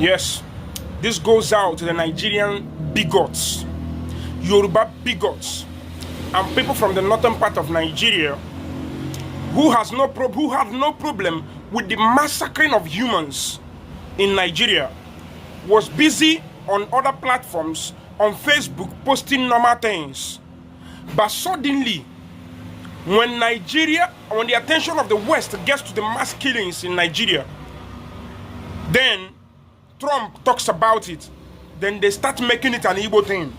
Yes, this goes out to the Nigerian bigots, Yoruba bigots, and people from the northern part of Nigeria who had no problem with the massacring of humans in Nigeria, was busy on other platforms on Facebook posting normal things. But suddenly, when the attention of the West gets to the mass killings in Nigeria, then Trump talks about it. Then they start making it an Igbo thing.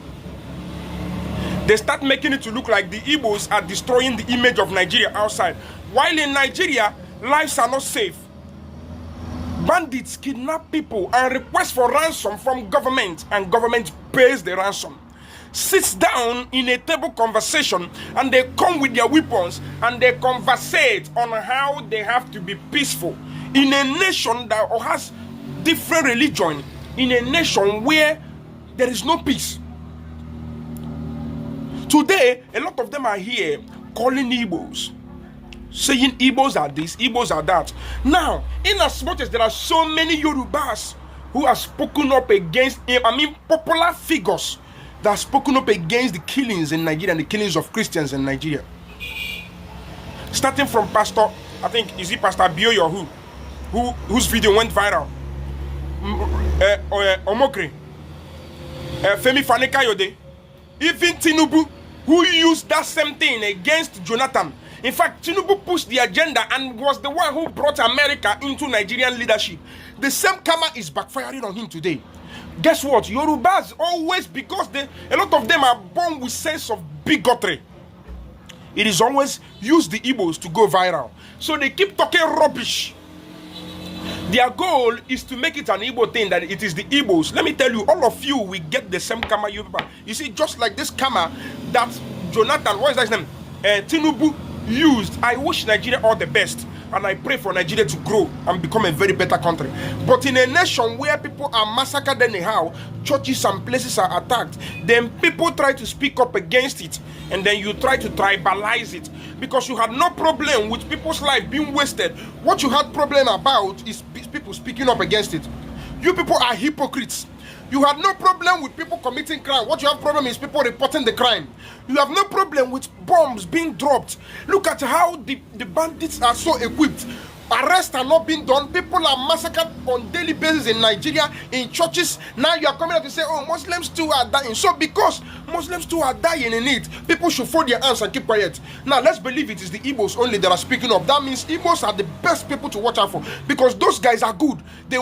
They start making it to look like the Igbos are destroying the image of Nigeria outside. While in Nigeria, lives are not safe. Bandits kidnap people and request for ransom from government, and government pays the ransom. Sits down in a table conversation, and they come with their weapons and they conversate on how they have to be peaceful in a nation that has different religion, in a nation where there is no peace. Today, a lot of them are here calling Igbos, saying Igbos are this, Igbos are that. Now, in as much as there are so many Yorubas who have spoken up against, popular figures that have spoken up against the killings in Nigeria and the killings of Christians in Nigeria. Starting from Pastor, I think, is it Pastor Bioyo whose video went viral? Omokre, Femi Fanekayode, even Tinubu, who used that same thing against Jonathan. In fact, Tinubu pushed the agenda and was the one who brought America into Nigerian leadership. The same karma is backfiring on him today. Guess what? Yorubas always, because a lot of them are born with sense of bigotry. It is always use the Igbos to go viral. So they keep talking rubbish. Their goal is to make it an Igbo thing, that it is the Igbos. Let me tell you, all of you will get the same karma. You see, just like this karma that Jonathan, what is that his name? Tinubu used. I wish Nigeria all the best, and I pray for Nigeria to grow and become a very better country. But in a nation where people are massacred anyhow, churches and places are attacked, then people try to speak up against it, and then you try to tribalize it, because you had no problem with people's life being wasted. What you had problem about is people speaking up against it. You people are hypocrites. You had no problem with people committing crime. What you have problem is people reporting the crime. You have no problem with bombs being dropped. Look at how the bandits are so equipped. Arrests are not being done. People are massacred on daily basis in Nigeria, in churches. Now you are coming out to say, oh, Muslims too are dying. So because Muslims too are dying in it, people should fold their hands and keep quiet. Now let's believe it is the Igbos only that are speaking up. That means Igbos are the best people to watch out for, because those guys are good. They